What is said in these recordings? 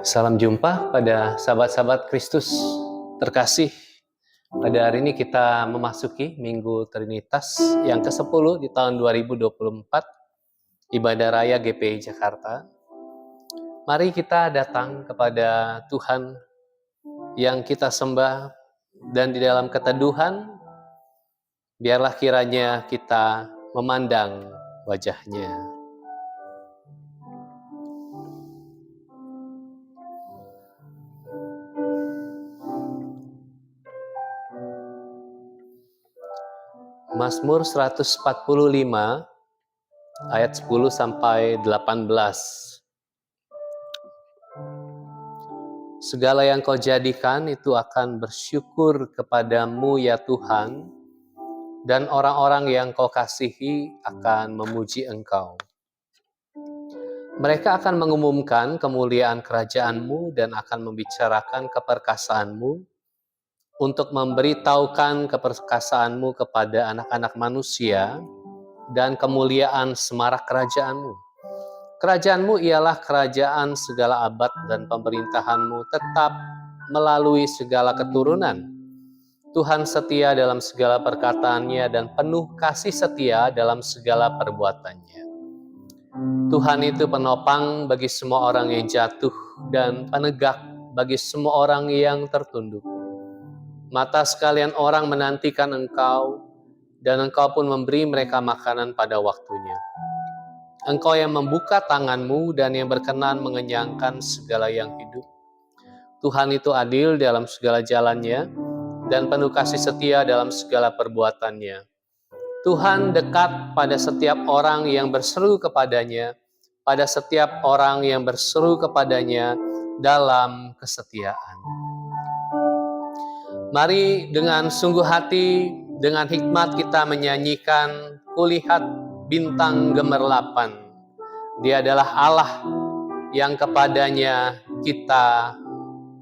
Salam jumpa pada sahabat-sahabat Kristus terkasih. Pada hari ini kita memasuki Minggu Trinitas yang ke-10 di tahun 2024, Ibadah Raya GPI Jakarta. Mari kita datang kepada Tuhan yang kita sembah, dan di dalam keteduhan, biarlah kiranya kita memandang wajah-Nya. Mazmur 145 ayat 10 sampai 18. Segala yang Kau jadikan itu akan bersyukur kepadamu ya Tuhan, dan orang-orang yang Kau kasihi akan memuji Engkau. Mereka akan mengumumkan kemuliaan kerajaan-Mu dan akan membicarakan keperkasaan-Mu, untuk memberitahukan keperkasaan-Mu kepada anak-anak manusia dan kemuliaan semarak kerajaan-Mu. Kerajaan-Mu ialah kerajaan segala abad, dan pemerintahan-Mu tetap melalui segala keturunan. Tuhan setia dalam segala perkataannya dan penuh kasih setia dalam segala perbuatannya. Tuhan itu penopang bagi semua orang yang jatuh dan penegak bagi semua orang yang tertunduk. Mata sekalian orang menantikan Engkau, dan Engkau pun memberi mereka makanan pada waktunya. Engkau yang membuka tangan-Mu dan yang berkenan mengenyangkan segala yang hidup. Tuhan itu adil dalam segala jalannya, dan penuh kasih setia dalam segala perbuatannya. Tuhan dekat pada setiap orang yang berseru kepadanya, pada setiap orang yang berseru kepadanya dalam kesetiaan. Mari dengan sungguh hati, dengan hikmat kita menyanyikan Kulihat Bintang Gemerlapan. Dia adalah Allah yang kepadanya kita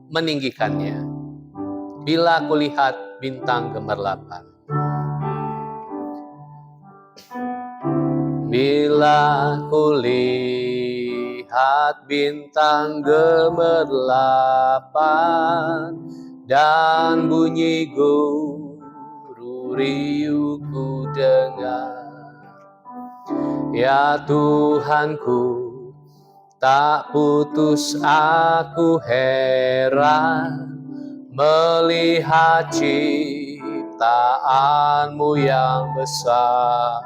meninggikannya. Bila kulihat bintang gemerlapan. Bila kulihat bintang gemerlapan, dan bunyi guru riuh ku dengar. Ya Tuhanku, tak putus aku heran melihat ciptaan-Mu yang besar.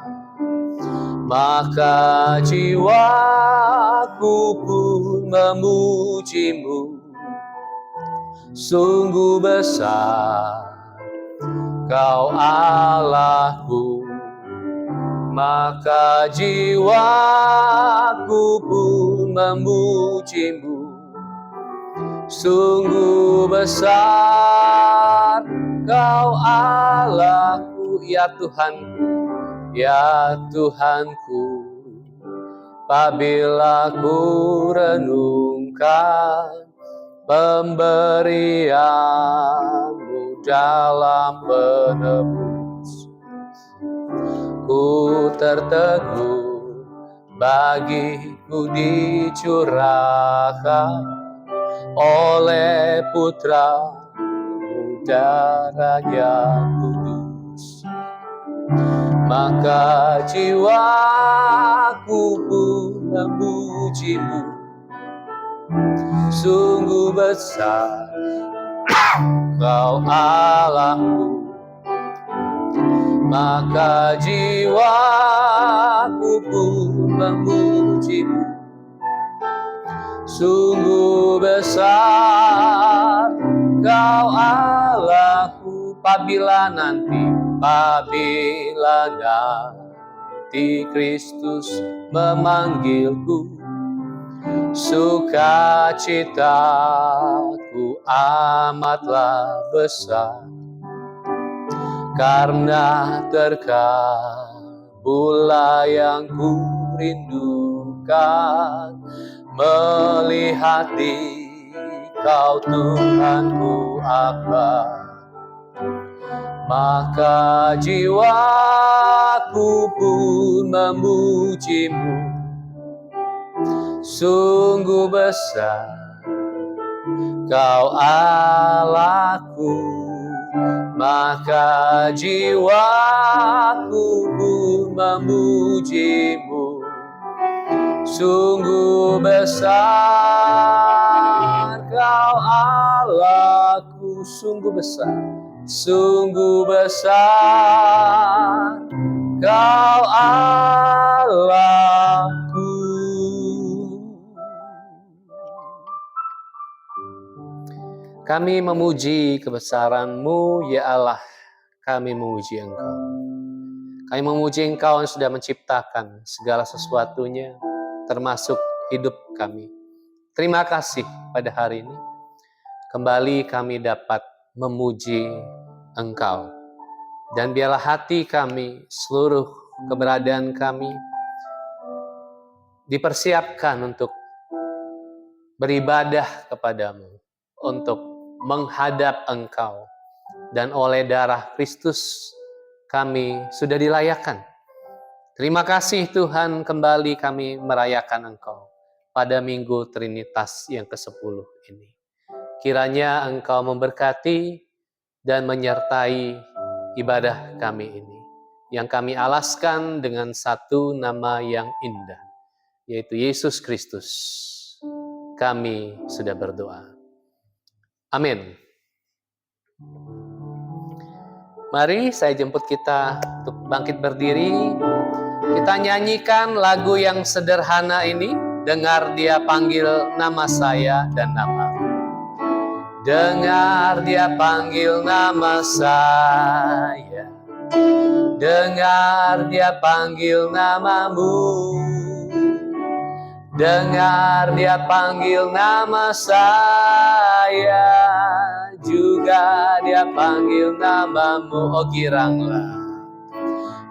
Maka jiwaku pun memuji-Mu. Sungguh besar Kau Allahku, maka jiwaku pun memuji-Mu. Sungguh besar Kau Allahku, ya Tuhanku, ya Tuhanku. Apabila ku renungkan pemberian-Mu dalam menebus, ku terteguh bagiku dicurahkan oleh Putra-Mu darah-Nya kudus. Maka jiwaku pun memuji-Mu. Sungguh besar Kau Allahku, maka jiwaku pun memuji-Mu. Sungguh besar Kau Allahku. Apabila nanti Kristus memanggilku, sukacitaku amatlah besar, karena terkabullah yang ku rindukan, melihat Dikau Tuhanku Aba. Maka jiwaku pun memuji-Mu. Sungguh besar Kau Allahku, maka jiwaku memujimu. Sungguh besar Kau Allahku, sungguh besar, sungguh besar Kau Allahku. Kami memuji kebesaran-Mu, ya Allah. Kami memuji Engkau. Kami memuji Engkau yang sudah menciptakan segala sesuatunya, termasuk hidup kami. Terima kasih pada hari ini. Kembali kami dapat memuji Engkau. Dan biarlah hati kami, seluruh keberadaan kami, dipersiapkan untuk beribadah kepadamu, untuk menghadap Engkau. Dan oleh darah Kristus kami sudah dilayakkan. Terima kasih Tuhan, kembali kami merayakan Engkau pada Minggu Trinitas yang ke-10 ini. Kiranya Engkau memberkati dan menyertai ibadah kami ini, yang kami alaskan dengan satu nama yang indah, yaitu Yesus Kristus. Kami sudah berdoa. Amin. Mari saya jemput kita untuk bangkit berdiri. Kita nyanyikan lagu yang sederhana ini. Dengar Dia panggil nama saya dan namamu. Dengar Dia panggil nama saya. Dengar Dia panggil namamu. Dengar Dia panggil nama saya, juga Dia panggil namamu. Oh giranglah,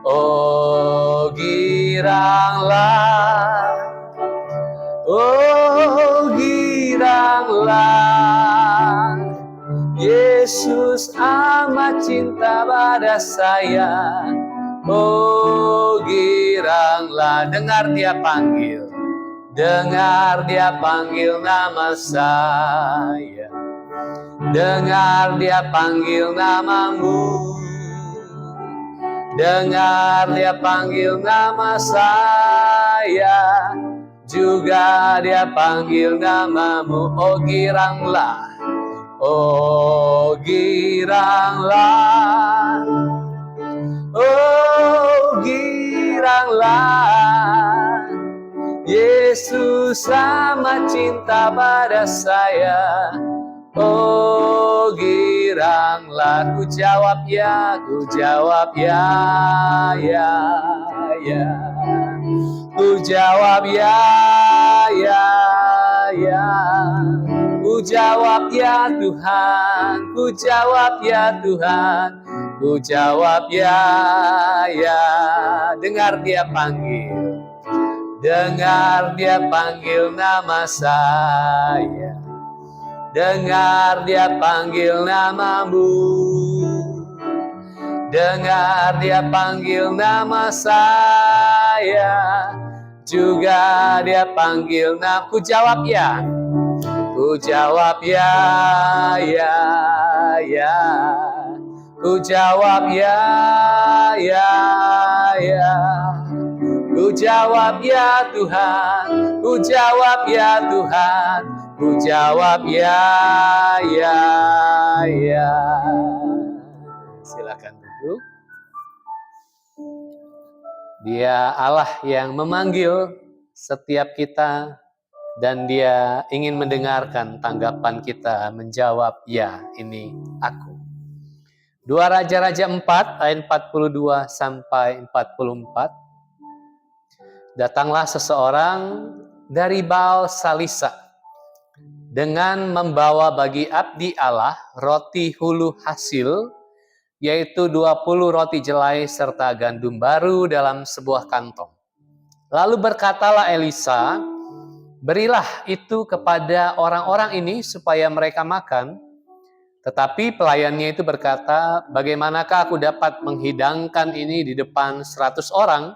oh giranglah, oh giranglah. Yesus amat cinta pada saya. Oh giranglah, dengar Dia panggil. Dengar Dia panggil nama saya. Dengar Dia panggil namamu. Dengar Dia panggil nama saya, juga Dia panggil namamu. Oh giranglah, oh giranglah, oh giranglah. Yesus amat cinta pada saya. Oh giranglah, ku jawab ya, ku jawab ya, ya, ya. Ku jawab ya, ya, ya. Ku jawab ya Tuhan, ku jawab ya Tuhan, ku jawab ya, ya. Dengar Dia panggil. Dengar Dia panggil nama saya. Dengar Dia panggil namamu. Dengar Dia panggil nama saya, juga Dia panggil namaku. Jawab ya, ku jawab ya, ya, ya. Ku jawab ya, ya, ya. Ku jawab ya Tuhan, ku jawab ya Tuhan, ku jawab ya, ya, ya. Silakan duduk. Dia Allah yang memanggil setiap kita, dan Dia ingin mendengarkan tanggapan kita menjawab, ya ini aku. 2 Raja-Raja 4 ayat 42 sampai 44. Datanglah seseorang dari Baal Salisa dengan membawa bagi abdi Allah roti hulu hasil, yaitu 20 roti jelai serta gandum baru dalam sebuah kantong. Lalu berkatalah Elisa, berilah itu kepada orang-orang ini supaya mereka makan. Tetapi pelayannya itu berkata, bagaimanakah aku dapat menghidangkan ini di depan 100 orang?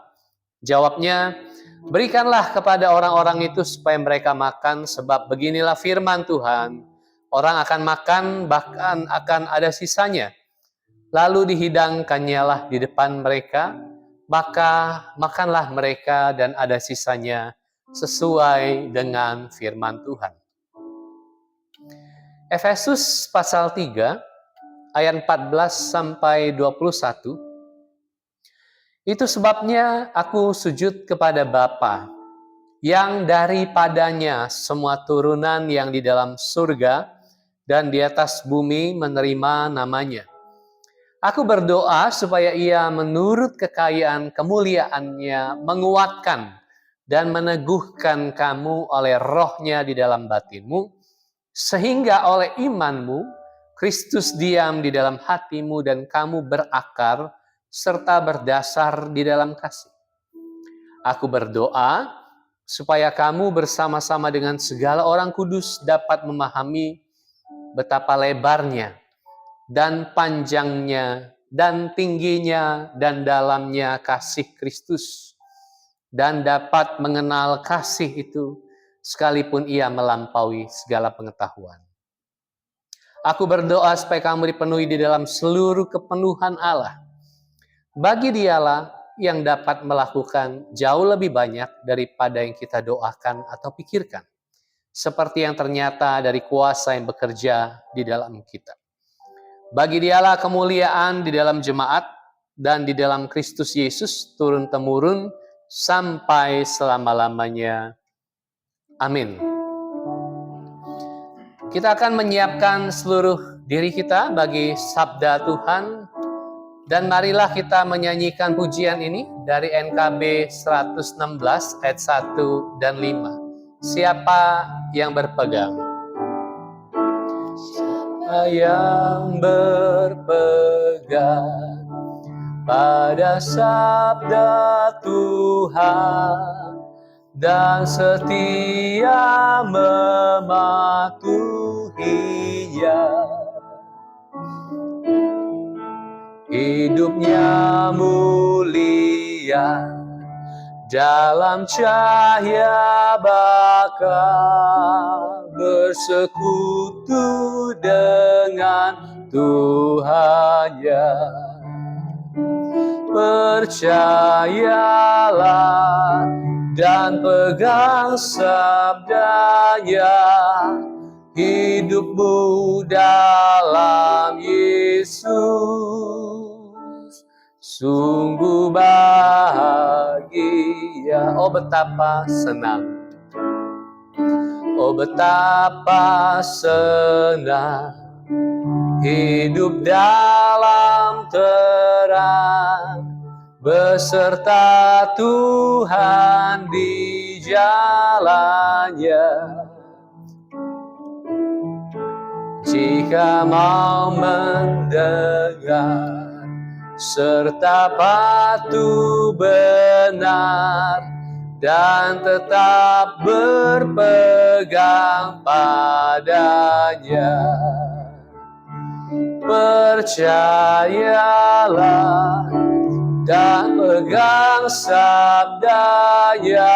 Jawabnya, berikanlah kepada orang-orang itu supaya mereka makan, sebab beginilah firman Tuhan. Orang akan makan, bahkan akan ada sisanya. Lalu dihidangkannya lah di depan mereka, maka makanlah mereka dan ada sisanya sesuai dengan firman Tuhan. Efesus pasal 3 ayat 14 sampai 21. Itu sebabnya aku sujud kepada Bapa, yang daripadanya semua turunan yang di dalam surga dan di atas bumi menerima namanya. Aku berdoa supaya ia menurut kekayaan kemuliaannya menguatkan dan meneguhkan kamu oleh rohnya di dalam batinmu, sehingga oleh imanmu Kristus diam di dalam hatimu dan kamu berakar serta berdasar di dalam kasih. Aku berdoa supaya kamu bersama-sama dengan segala orang kudus dapat memahami betapa lebarnya dan panjangnya dan tingginya dan dalamnya kasih Kristus, dan dapat mengenal kasih itu sekalipun ia melampaui segala pengetahuan. Aku berdoa supaya kamu dipenuhi di dalam seluruh kepenuhan Allah. Bagi Dialah yang dapat melakukan jauh lebih banyak daripada yang kita doakan atau pikirkan, seperti yang ternyata dari kuasa yang bekerja di dalam kita. Bagi Dialah kemuliaan di dalam jemaat dan di dalam Kristus Yesus turun-temurun sampai selama-lamanya. Amin. Kita akan menyiapkan seluruh diri kita bagi sabda Tuhan, dan marilah kita menyanyikan pujian ini dari NKB 116 ayat 1 dan 5. Siapa yang berpegang? Siapa yang berpegang pada sabda Tuhan dan setia mematuhinya, hidupnya mulia dalam cahaya bakal bersekutu dengan Tuhannya. Percayalah dan pegang sabdanya, hidupmu dalam Yesus sungguh bahagia. Oh betapa senang, oh betapa senang hidup dalam terang beserta Tuhan di jalannya. Jika mau mendengar serta patuh benar dan tetap berpegang padanya, percayalah dan pegang sabdanya,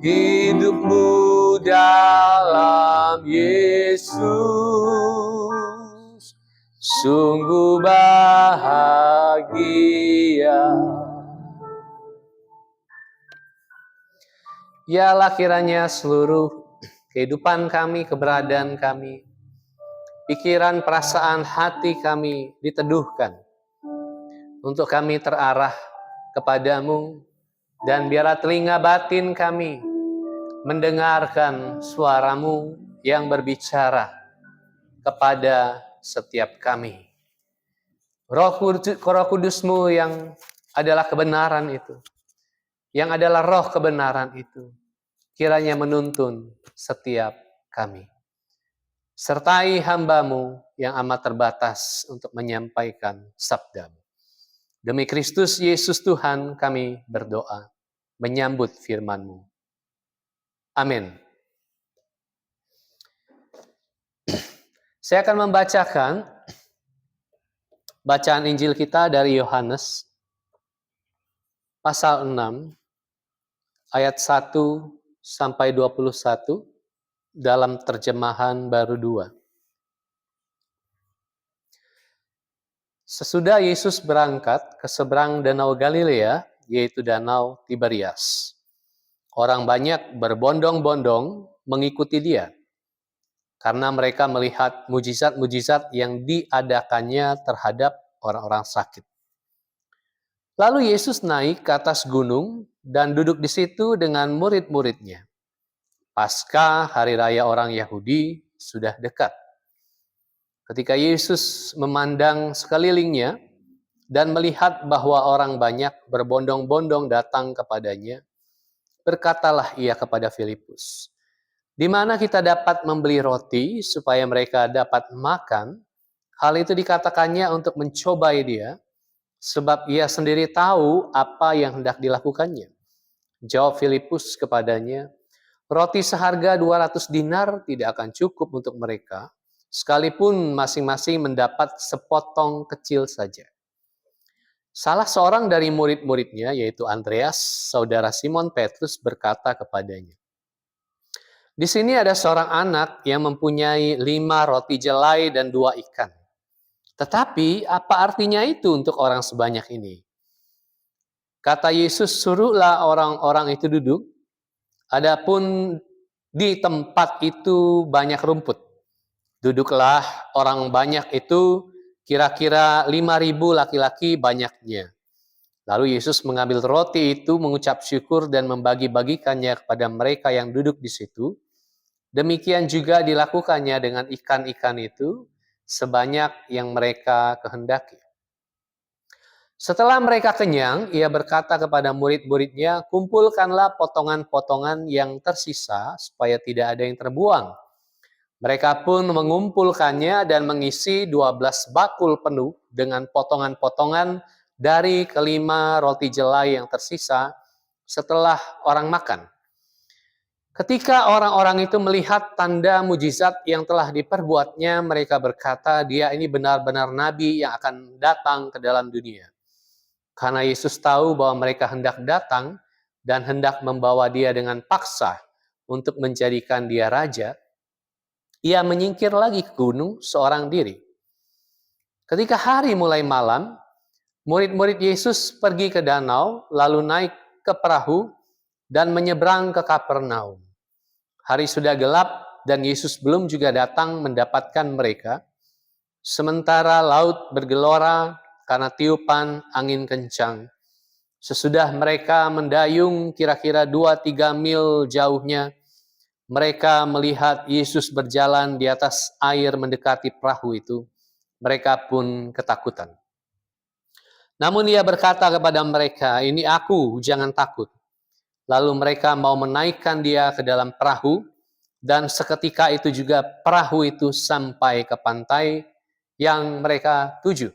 hidupmu dalam Yesus sungguh bahagia. Yalah kiranya seluruh kehidupan kami, keberadaan kami, pikiran, perasaan, hati kami diteduhkan untuk kami terarah kepadamu, dan biarlah telinga batin kami mendengarkan suaramu yang berbicara kepada setiap kami. Roh Kudus-Mu yang adalah kebenaran itu, yang adalah roh kebenaran itu, kiranya menuntun setiap kami. Sertai hamba-Mu yang amat terbatas untuk menyampaikan sabda-Mu. Demi Kristus Yesus Tuhan kami berdoa, menyambut firman-Mu. Amin. Saya akan membacakan bacaan Injil kita dari Yohanes pasal 6 ayat 1 sampai 21. dalam terjemahan baru 2. Sesudah Yesus berangkat ke seberang Danau Galilea, yaitu Danau Tiberias, orang banyak berbondong-bondong mengikuti dia, karena mereka melihat mujizat-mujizat yang diadakannya terhadap orang-orang sakit. Lalu Yesus naik ke atas gunung dan duduk di situ dengan murid-muridnya. Paskah, hari raya orang Yahudi, sudah dekat. Ketika Yesus memandang sekelilingnya dan melihat bahwa orang banyak berbondong-bondong datang kepadanya, berkatalah ia kepada Filipus, "Di mana kita dapat membeli roti supaya mereka dapat makan?" Hal itu dikatakannya untuk mencobai dia, sebab ia sendiri tahu apa yang hendak dilakukannya. Jawab Filipus kepadanya, "Roti seharga 200 dinar tidak akan cukup untuk mereka, sekalipun masing-masing mendapat sepotong kecil saja." Salah seorang dari murid-muridnya, yaitu Andreas, saudara Simon Petrus, berkata kepadanya, "Di sini ada seorang anak yang mempunyai 5 roti jelai dan 2 ikan. Tetapi apa artinya itu untuk orang sebanyak ini?" Kata Yesus, "Suruhlah orang-orang itu duduk. Adapun di tempat itu banyak rumput. Duduklah orang banyak itu, kira-kira 5.000 laki-laki banyaknya." Lalu Yesus mengambil roti itu, mengucap syukur dan membagi-bagikannya kepada mereka yang duduk di situ. Demikian juga dilakukannya dengan ikan-ikan itu, sebanyak yang mereka kehendaki. Setelah mereka kenyang, ia berkata kepada murid-muridnya, "Kumpulkanlah potongan-potongan yang tersisa, supaya tidak ada yang terbuang." Mereka pun mengumpulkannya dan mengisi 12 bakul penuh dengan potongan-potongan dari kelima roti jelai yang tersisa setelah orang makan. Ketika orang-orang itu melihat tanda mujizat yang telah diperbuatnya, mereka berkata, "Dia ini benar-benar nabi yang akan datang ke dalam dunia." Karena Yesus tahu bahwa mereka hendak datang dan hendak membawa dia dengan paksa untuk menjadikan dia raja, ia menyingkir lagi ke gunung seorang diri. Ketika hari mulai malam, murid-murid Yesus pergi ke danau, lalu naik ke perahu dan menyeberang ke Kapernaum. Hari sudah gelap dan Yesus belum juga datang mendapatkan mereka, sementara laut bergelora karena tiupan angin kencang. Sesudah mereka mendayung kira-kira 2-3 mil jauhnya, mereka melihat Yesus berjalan di atas air mendekati perahu itu. Mereka pun ketakutan. Namun ia berkata kepada mereka, "Ini aku, jangan takut." Lalu mereka mau menaikkan dia ke dalam perahu, dan seketika itu juga perahu itu sampai ke pantai yang mereka tuju.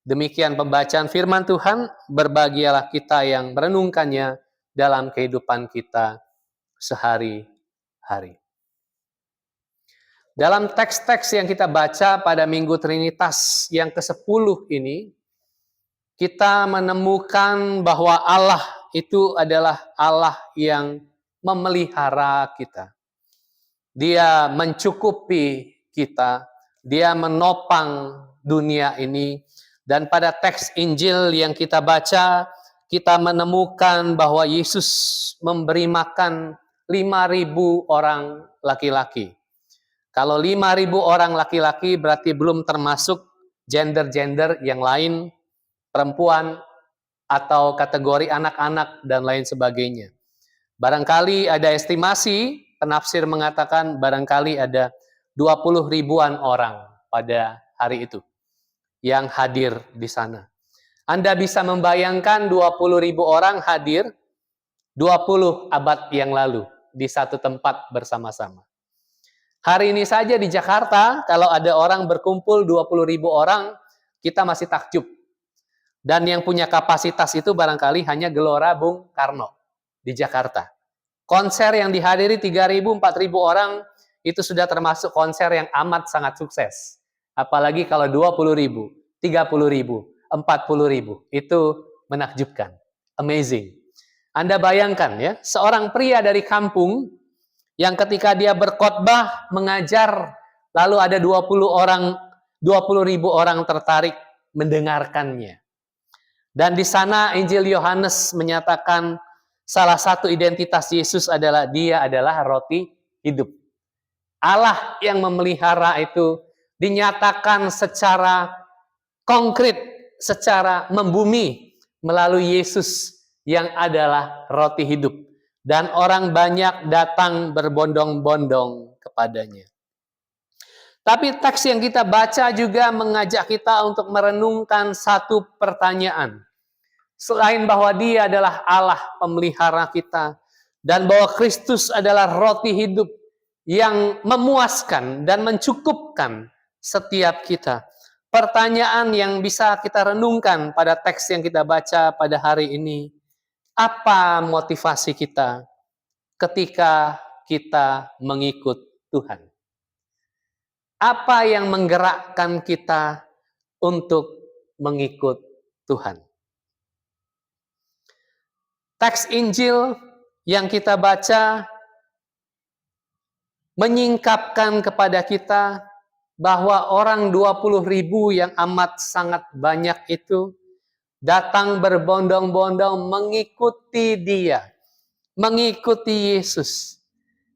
Demikian pembacaan firman Tuhan, berbahagialah kita yang merenungkannya dalam kehidupan kita sehari-hari. Dalam teks-teks yang kita baca pada Minggu Trinitas yang ke-10 ini, kita menemukan bahwa Allah itu adalah Allah yang memelihara kita. Dia mencukupi kita, dia menopang dunia ini. Dan pada teks Injil yang kita baca, kita menemukan bahwa Yesus memberi makan 5.000 orang laki-laki. Kalau 5.000 orang laki-laki berarti belum termasuk gender-gender yang lain, perempuan, atau kategori anak-anak, dan lain sebagainya. Barangkali ada estimasi, penafsir mengatakan barangkali ada 20 ribuan orang pada hari itu yang hadir di sana. Anda bisa membayangkan 20.000 orang hadir 20 abad yang lalu di satu tempat bersama-sama. Hari ini saja di Jakarta, kalau ada orang berkumpul 20.000 orang, kita masih takjub. Dan yang punya kapasitas itu barangkali hanya Gelora Bung Karno di Jakarta. Konser yang dihadiri 3.000, 4.000 orang, itu sudah termasuk konser yang amat sangat sukses. Apalagi kalau 20.000, 30.000, 40.000, itu menakjubkan, amazing. Anda bayangkan ya, seorang pria dari kampung yang ketika dia berkhotbah, mengajar, lalu ada 20.000 orang tertarik mendengarkannya. Dan di sana Injil Yohanes menyatakan salah satu identitas Yesus adalah dia adalah roti hidup. Allah yang memelihara itu dinyatakan secara konkret, secara membumi melalui Yesus yang adalah roti hidup. Dan orang banyak datang berbondong-bondong kepadanya. Tapi teks yang kita baca juga mengajak kita untuk merenungkan satu pertanyaan. Selain bahwa dia adalah Allah pemelihara kita, dan bahwa Kristus adalah roti hidup yang memuaskan dan mencukupkan setiap kita. Pertanyaan yang bisa kita renungkan pada teks yang kita baca pada hari ini, apa motivasi kita ketika kita mengikut Tuhan? Apa yang menggerakkan kita untuk mengikut Tuhan? Teks Injil yang kita baca menyingkapkan kepada kita bahwa orang 20.000 yang amat sangat banyak itu datang berbondong-bondong mengikuti dia, mengikuti Yesus.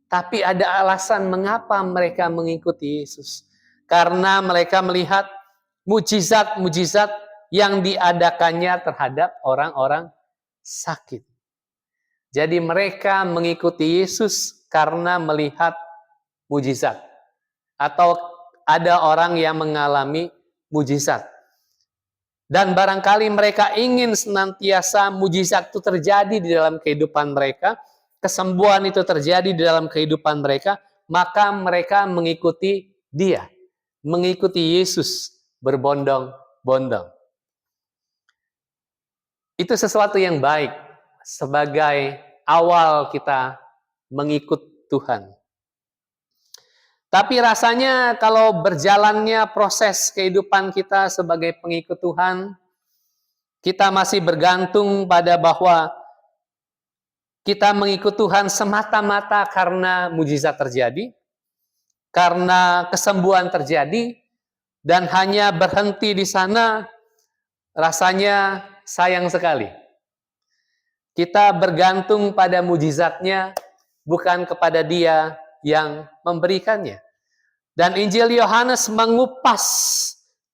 Tapi ada alasan mengapa mereka mengikuti Yesus. Karena mereka melihat mujizat-mujizat yang diadakannya terhadap orang-orang sakit. Jadi mereka mengikuti Yesus karena melihat mujizat. Atau ada orang yang mengalami mujizat. Dan barangkali mereka ingin senantiasa mujizat itu terjadi di dalam kehidupan mereka, kesembuhan itu terjadi di dalam kehidupan mereka, maka mereka mengikuti dia, mengikuti Yesus berbondong-bondong. Itu sesuatu yang baik sebagai awal kita mengikut Tuhan. Tapi rasanya kalau berjalannya proses kehidupan kita sebagai pengikut Tuhan, kita masih bergantung pada bahwa kita mengikut Tuhan semata-mata karena mujizat terjadi, karena kesembuhan terjadi, dan hanya berhenti di sana, rasanya sayang sekali. Kita bergantung pada mujizatnya, bukan kepada dia yang memberikannya. Dan Injil Yohanes mengupas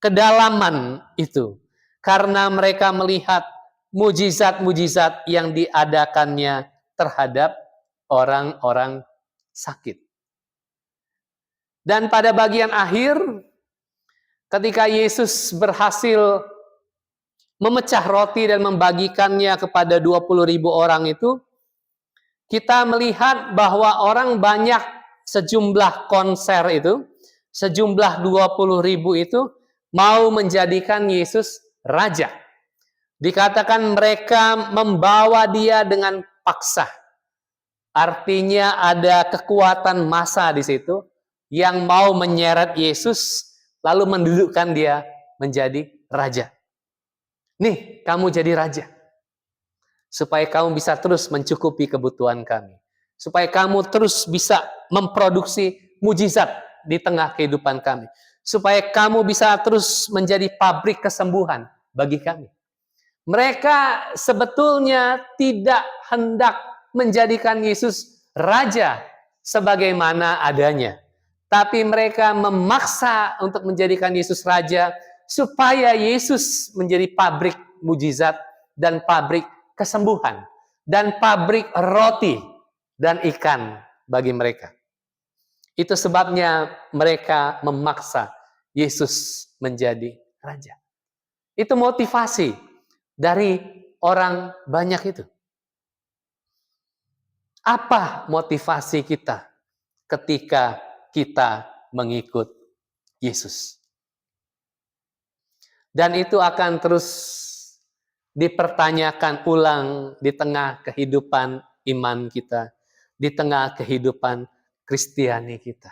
kedalaman itu karena mereka melihat mujizat-mujizat yang diadakannya terhadap orang-orang sakit. Dan pada bagian akhir, ketika Yesus berhasil memecah roti dan membagikannya kepada 20.000 orang itu, kita melihat bahwa orang banyak, sejumlah konser itu, sejumlah 20.000 itu mau menjadikan Yesus raja. Dikatakan mereka membawa dia dengan paksa. Artinya ada kekuatan massa di situ yang mau menyeret Yesus lalu mendudukkan dia menjadi raja. Nih, kamu jadi raja. Supaya kamu bisa terus mencukupi kebutuhan kami. Supaya kamu terus bisa memproduksi mujizat di tengah kehidupan kami. Supaya kamu bisa terus menjadi pabrik kesembuhan bagi kami. Mereka sebetulnya tidak hendak menjadikan Yesus raja sebagaimana adanya. Tapi mereka memaksa untuk menjadikan Yesus raja supaya Yesus menjadi pabrik mujizat dan pabrik kesembuhan, dan pabrik roti dan ikan bagi mereka. Itu sebabnya mereka memaksa Yesus menjadi raja. Itu motivasi dari orang banyak itu. Apa motivasi kita ketika kita mengikut Yesus? Dan itu akan terus dipertanyakan ulang di tengah kehidupan iman kita, di tengah kehidupan Kristiani kita.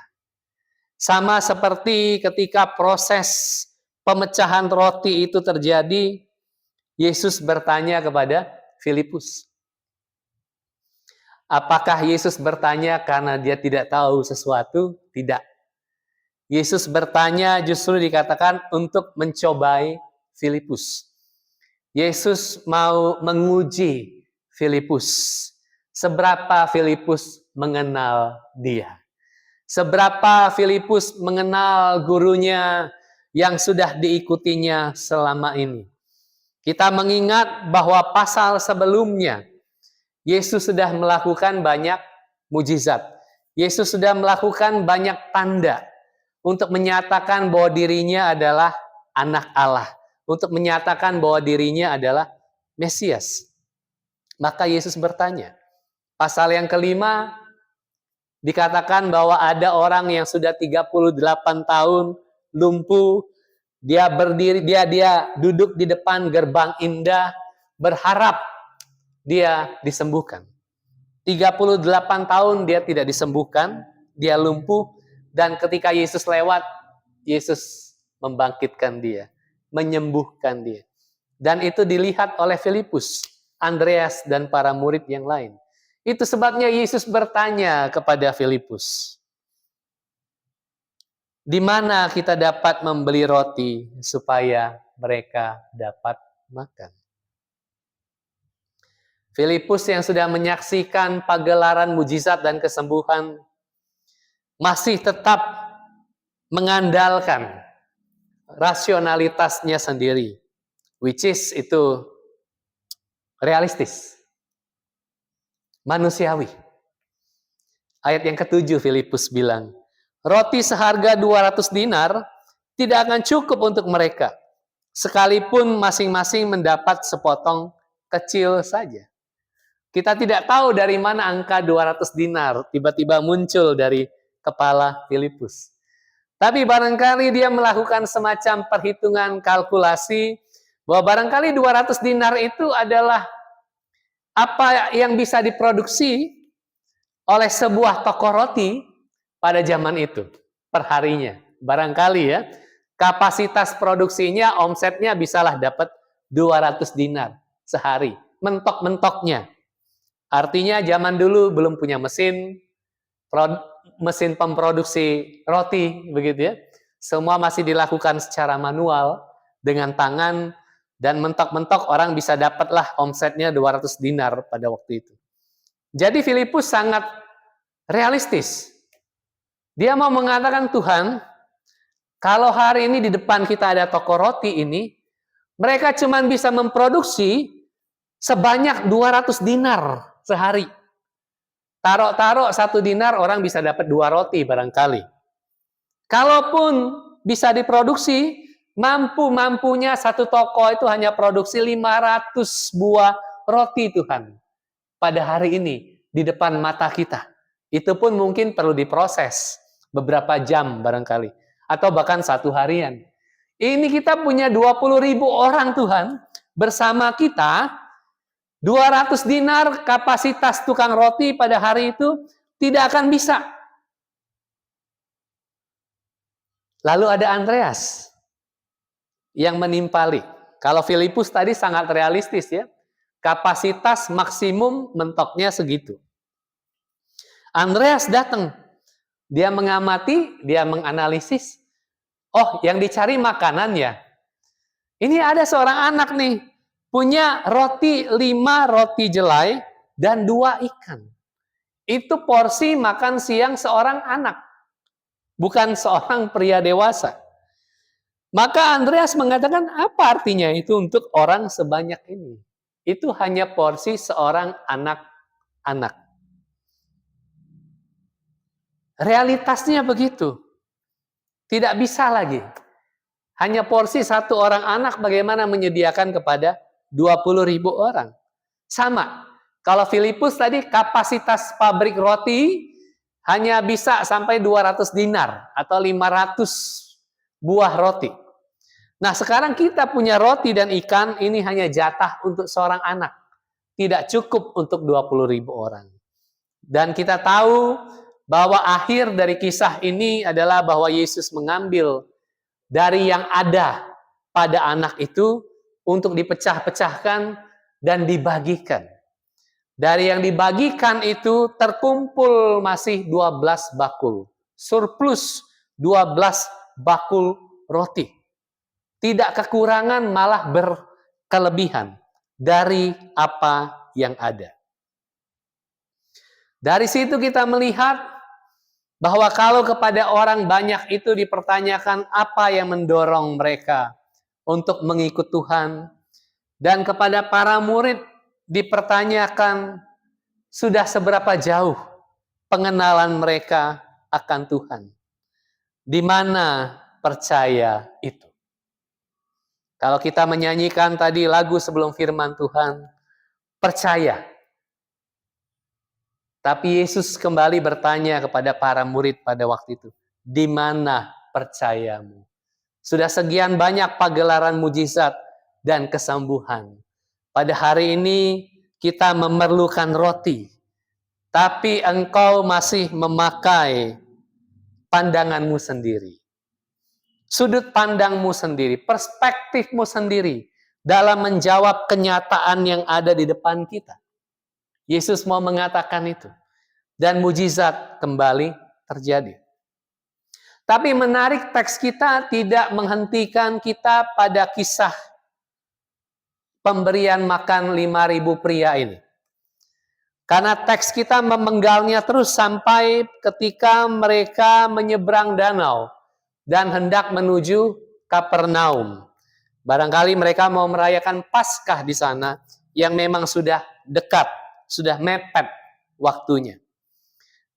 Sama seperti ketika proses pemecahan roti itu terjadi, Yesus bertanya kepada Filipus, Apakah Yesus bertanya karena dia tidak tahu sesuatu? Tidak. Yesus bertanya justru dikatakan untuk mencobai Filipus. Yesus mau menguji Filipus. Seberapa Filipus mengenal dia. Seberapa Filipus mengenal gurunya yang sudah diikutinya selama ini. Kita mengingat bahwa pasal sebelumnya Yesus sudah melakukan banyak mujizat. Yesus sudah melakukan banyak tanda untuk menyatakan bahwa dirinya adalah anak Allah, untuk menyatakan bahwa dirinya adalah Mesias. Maka Yesus bertanya, pasal yang kelima dikatakan bahwa ada orang yang sudah 38 tahun lumpuh, dia berdiri, dia duduk di depan gerbang indah, berharap dia disembuhkan. 38 tahun dia tidak disembuhkan, dia lumpuh, dan ketika Yesus lewat, Yesus membangkitkan dia, menyembuhkan dia. Dan itu dilihat oleh Filipus, Andreas, dan para murid yang lain. Itu sebabnya Yesus bertanya kepada Filipus, di mana kita dapat membeli roti supaya mereka dapat makan. Filipus yang sudah menyaksikan pagelaran mujizat dan kesembuhan masih tetap mengandalkan rasionalitasnya sendiri, which is itu realistis, manusiawi. Ayat yang ke-7 Filipus bilang, roti seharga 200 dinar tidak akan cukup untuk mereka, sekalipun masing-masing mendapat sepotong kecil saja. Kita tidak tahu dari mana angka 200 dinar tiba-tiba muncul dari kepala Filipus. Tapi barangkali dia melakukan semacam perhitungan kalkulasi bahwa barangkali 200 dinar itu adalah apa yang bisa diproduksi oleh sebuah toko roti pada zaman itu perharinya. Barangkali ya, kapasitas produksinya, omsetnya bisalah dapat 200 dinar sehari. Mentok-mentoknya. Artinya zaman dulu belum punya mesin pemproduksi roti, begitu ya. Semua masih dilakukan secara manual dengan tangan, dan mentok-mentok orang bisa dapatlah omsetnya 200 dinar pada waktu itu. Jadi Filipus sangat realistis. Dia mau mengatakan, Tuhan, kalau hari ini di depan kita ada toko roti ini, mereka cuma bisa memproduksi sebanyak 200 dinar sehari. Taruh-taruh 1 dinar orang bisa dapat 2 roti barangkali. Kalaupun bisa diproduksi, mampu-mampunya satu toko itu hanya produksi 500 buah roti Tuhan. Pada hari ini, di depan mata kita. Itu pun mungkin perlu diproses beberapa jam barangkali. Atau bahkan 1 harian. Ini kita punya 20.000 orang Tuhan, bersama kita, 200 dinar kapasitas tukang roti pada hari itu tidak akan bisa. Lalu ada Andreas yang menimpali. Kalau Filipus tadi sangat realistis ya. Kapasitas maksimum mentoknya segitu. Andreas datang. Dia mengamati, dia menganalisis. Oh, yang dicari makanannya. Ini ada seorang anak nih. Punya roti 5 roti jelai dan 2 ikan. Itu porsi makan siang seorang anak. Bukan seorang pria dewasa. Maka Andreas mengatakan, apa artinya itu untuk orang sebanyak ini? Itu hanya porsi seorang anak-anak. Realitasnya begitu. Tidak bisa lagi. Hanya porsi 1 orang anak bagaimana menyediakan kepada 20.000 orang. Sama. Kalau Filipus tadi kapasitas pabrik roti hanya bisa sampai 200 dinar atau 500 buah roti. Nah, sekarang kita punya roti dan ikan, ini hanya jatah untuk seorang anak. Tidak cukup untuk 20.000 orang. Dan kita tahu bahwa akhir dari kisah ini adalah bahwa Yesus mengambil dari yang ada pada anak itu untuk dipecah-pecahkan dan dibagikan. Dari yang dibagikan itu terkumpul masih 12 bakul. Surplus 12 bakul roti. Tidak kekurangan, malah berkelebihan dari apa yang ada. Dari situ kita melihat bahwa kalau kepada orang banyak itu dipertanyakan apa yang mendorong mereka untuk mengikut Tuhan. Dan kepada para murid dipertanyakan sudah seberapa jauh pengenalan mereka akan Tuhan. Di mana percaya itu? Kalau kita menyanyikan tadi lagu sebelum firman Tuhan, percaya. Tapi Yesus kembali bertanya kepada para murid pada waktu itu, di mana percayamu? Sudah sekian banyak pagelaran mujizat dan kesembuhan. Pada hari ini kita memerlukan roti, tapi engkau masih memakai pandanganmu sendiri. Sudut pandangmu sendiri, perspektifmu sendiri dalam menjawab kenyataan yang ada di depan kita. Yesus mau mengatakan itu. Dan mujizat kembali terjadi. Tapi menarik, teks kita tidak menghentikan kita pada kisah pemberian makan 5.000 pria ini. Karena teks kita memenggalnya terus sampai ketika mereka menyeberang danau dan hendak menuju Kapernaum. Barangkali mereka mau merayakan Paskah di sana yang memang sudah dekat, sudah mepet waktunya.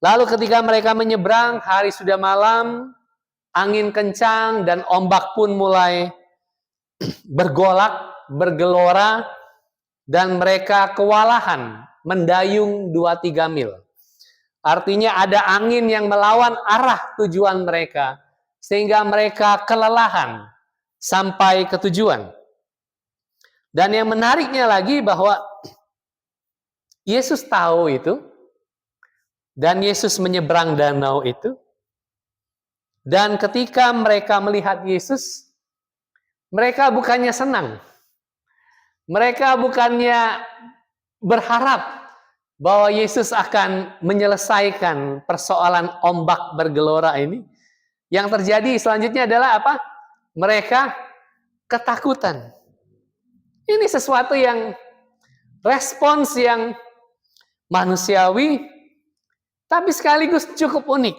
Lalu ketika mereka menyeberang, hari sudah malam, angin kencang dan ombak pun mulai bergolak, bergelora, dan mereka kewalahan mendayung 2-3 mil. Artinya ada angin yang melawan arah tujuan mereka, sehingga mereka kelelahan sampai ke tujuan. Dan yang menariknya lagi bahwa Yesus tahu itu, dan Yesus menyeberang danau itu. Dan ketika mereka melihat Yesus, mereka bukannya senang. Mereka bukannya berharap bahwa Yesus akan menyelesaikan persoalan ombak bergelora ini. Yang terjadi selanjutnya adalah apa? Mereka ketakutan. Ini sesuatu yang respons yang manusiawi, tapi sekaligus cukup unik.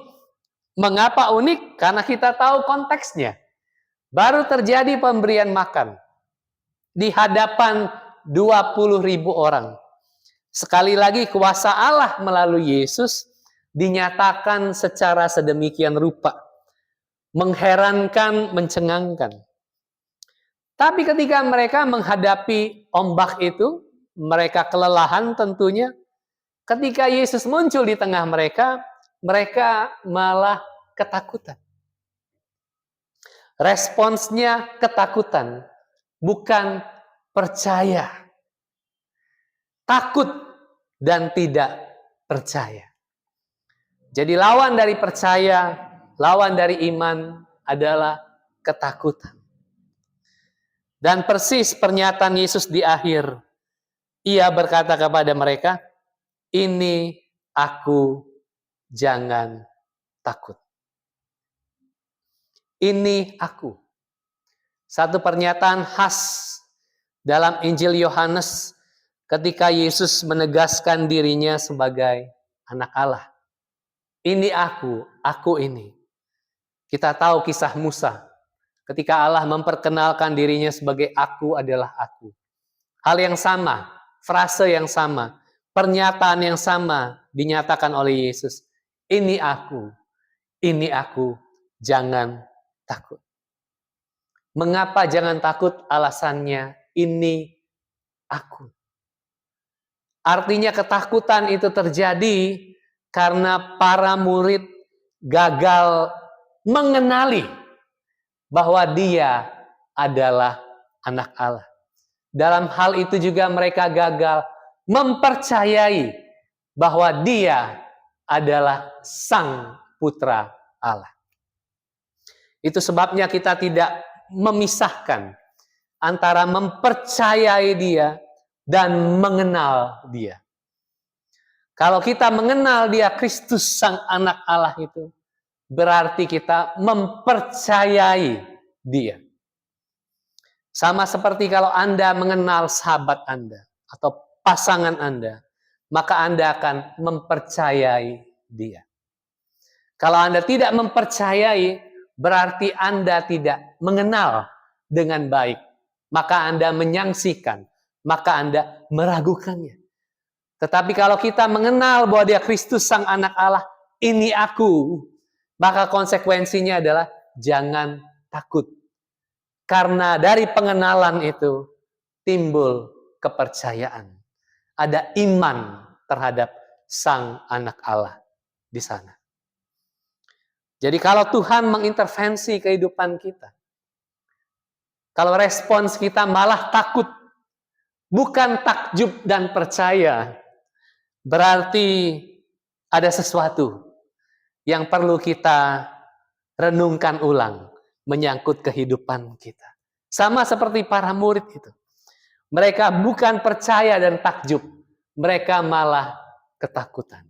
Mengapa unik? Karena kita tahu konteksnya. Baru terjadi pemberian makan di hadapan 20.000 orang. Sekali lagi kuasa Allah melalui Yesus dinyatakan secara sedemikian rupa. Mengherankan, mencengangkan. Tapi ketika mereka menghadapi ombak itu, mereka kelelahan tentunya. Ketika Yesus muncul di tengah mereka, mereka malah ketakutan. Responsnya ketakutan, bukan percaya. Takut dan tidak percaya. Jadi lawan dari percaya, lawan dari iman adalah ketakutan. Dan persis pernyataan Yesus di akhir, Ia berkata kepada mereka, ini aku, jangan takut. Ini aku. Satu pernyataan khas dalam Injil Yohanes ketika Yesus menegaskan dirinya sebagai anak Allah. Ini aku ini. Kita tahu kisah Musa. Ketika Allah memperkenalkan dirinya sebagai aku adalah aku. Hal yang sama, frase yang sama, pernyataan yang sama dinyatakan oleh Yesus. Ini aku, jangan takut. Mengapa jangan takut? Alasannya, ini aku. Artinya ketakutan itu terjadi karena para murid gagal mengenali bahwa Dia adalah anak Allah. Dalam hal itu juga mereka gagal mempercayai bahwa Dia adalah Sang Putra Allah. Itu sebabnya kita tidak memisahkan antara mempercayai Dia dan mengenal Dia. Kalau kita mengenal Dia Kristus Sang Anak Allah itu, berarti kita mempercayai Dia. Sama seperti kalau Anda mengenal sahabat Anda atau pasangan Anda, maka Anda akan mempercayai dia. Kalau Anda tidak mempercayai, berarti Anda tidak mengenal dengan baik. Maka Anda menyaksikan, maka Anda meragukannya. Tetapi kalau kita mengenal bahwa Dia Kristus Sang Anak Allah, ini aku, maka konsekuensinya adalah jangan takut. Karena dari pengenalan itu timbul kepercayaan. Ada iman terhadap Sang Anak Allah di sana. Jadi kalau Tuhan mengintervensi kehidupan kita, kalau respons kita malah takut, bukan takjub dan percaya, berarti ada sesuatu yang perlu kita renungkan ulang menyangkut kehidupan kita. Sama seperti para murid itu. Mereka bukan percaya dan takjub, mereka malah ketakutan.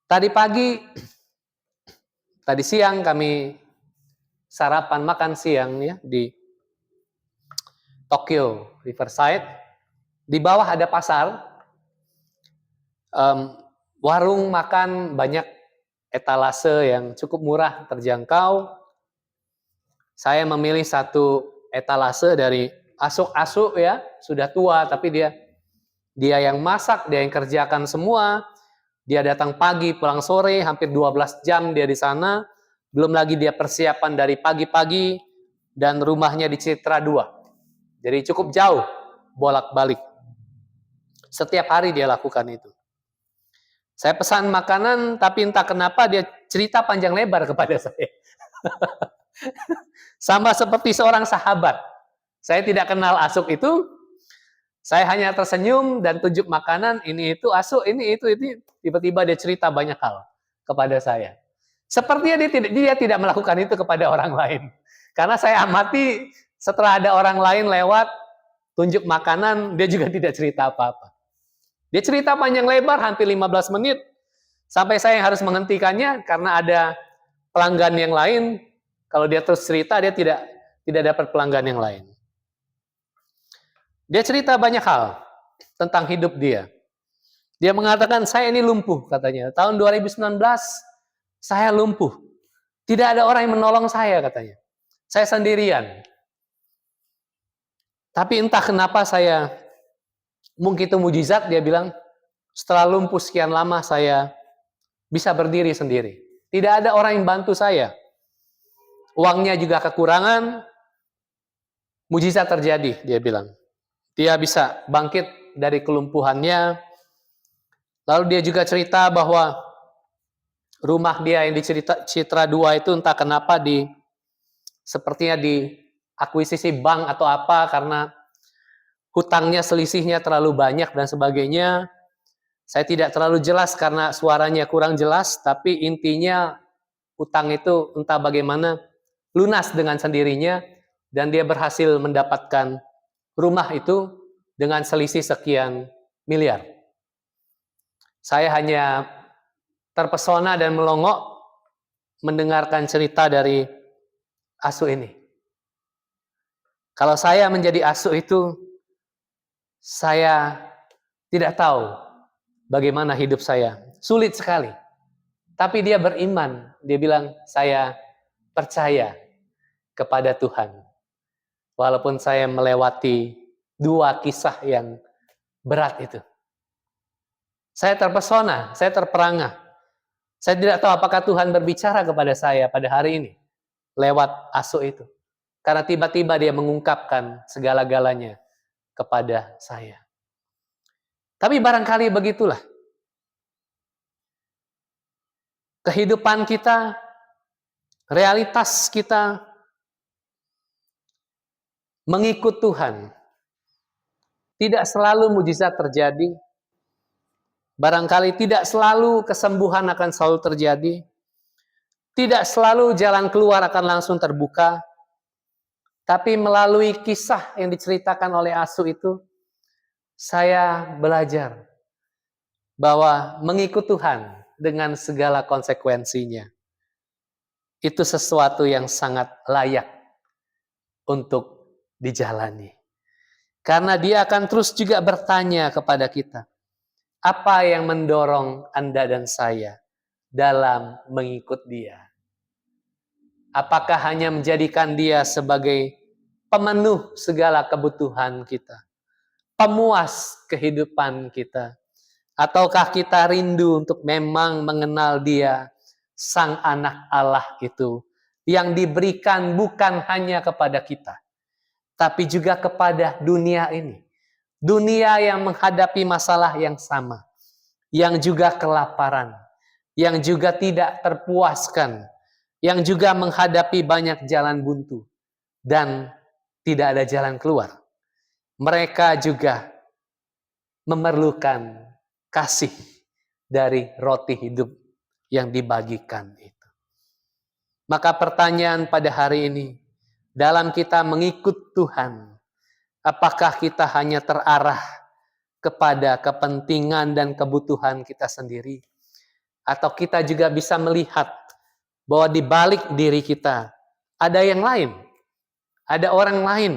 Tadi siang kami sarapan makan siang ya di Tokyo Riverside. Di bawah ada pasar, warung makan banyak etalase yang cukup murah, terjangkau. Saya memilih satu etalase dari asuk-asuk ya, sudah tua tapi dia yang masak, dia yang kerjakan semua. Dia datang pagi, pulang sore, hampir 12 jam dia di sana. Belum lagi dia persiapan dari pagi-pagi dan rumahnya di Citra 2. Jadi cukup jauh bolak-balik. Setiap hari dia lakukan itu. Saya pesan makanan, tapi entah kenapa dia cerita panjang lebar kepada saya. Sama seperti seorang sahabat. Saya tidak kenal asuk itu, saya hanya tersenyum dan tunjuk makanan, ini itu asuk, ini itu. Tiba-tiba dia cerita banyak hal kepada saya. Sepertinya dia tidak melakukan itu kepada orang lain. Karena saya amati setelah ada orang lain lewat, tunjuk makanan, dia juga tidak cerita apa-apa. Dia cerita panjang lebar, hampir 15 menit, sampai saya harus menghentikannya karena ada pelanggan yang lain. Kalau dia terus cerita, dia tidak dapat pelanggan yang lain. Dia cerita banyak hal tentang hidup dia. Dia mengatakan, saya ini lumpuh katanya. Tahun 2019, saya lumpuh. Tidak ada orang yang menolong saya katanya. Saya sendirian. Tapi entah kenapa mungkin itu mujizat, dia bilang, setelah lumpuh sekian lama saya bisa berdiri sendiri. Tidak ada orang yang bantu saya. Uangnya juga kekurangan, mujizat terjadi, dia bilang. Dia bisa bangkit dari kelumpuhannya. Lalu dia juga cerita bahwa rumah dia yang di Citra 2 itu entah kenapa sepertinya diakuisisi bank atau apa karena hutangnya selisihnya terlalu banyak dan sebagainya. Saya tidak terlalu jelas karena suaranya kurang jelas, tapi intinya hutang itu entah bagaimana lunas dengan sendirinya dan dia berhasil mendapatkan rumah itu dengan selisih sekian miliar. Saya hanya terpesona dan melongo mendengarkan cerita dari asu ini. Kalau saya menjadi asu itu, saya tidak tahu bagaimana hidup saya. Sulit sekali. Tapi dia beriman. Dia bilang, saya percaya kepada Tuhan. Walaupun saya melewati 2 kisah yang berat itu. Saya terpesona, saya terperangah. Saya tidak tahu apakah Tuhan berbicara kepada saya pada hari ini. Lewat asu itu. Karena tiba-tiba dia mengungkapkan segala-galanya kepada saya. Tapi barangkali begitulah. Kehidupan kita, realitas kita, mengikut Tuhan. Tidak selalu mujizat terjadi. Barangkali tidak selalu kesembuhan akan selalu terjadi. Tidak selalu jalan keluar akan langsung terbuka. Tapi melalui kisah yang diceritakan oleh asu itu, Saya belajar bahwa mengikut Tuhan dengan segala konsekuensinya itu sesuatu yang sangat layak untuk dijalani. Karena Dia akan terus juga bertanya kepada kita, apa yang mendorong Anda dan saya dalam mengikut Dia? Apakah hanya menjadikan Dia sebagai pemenuh segala kebutuhan kita, pemuas kehidupan kita, ataukah kita rindu untuk memang mengenal Dia, Sang Anak Allah itu, yang diberikan bukan hanya kepada kita, tapi juga kepada dunia ini. Dunia yang menghadapi masalah yang sama, yang juga kelaparan, yang juga tidak terpuaskan, yang juga menghadapi banyak jalan buntu, dan tidak ada jalan keluar. Mereka juga memerlukan kasih dari roti hidup yang dibagikan itu. Maka pertanyaan pada hari ini, dalam kita mengikut Tuhan, apakah kita hanya terarah kepada kepentingan dan kebutuhan kita sendiri? Atau kita juga bisa melihat bahwa di balik diri kita ada yang lain, ada orang lain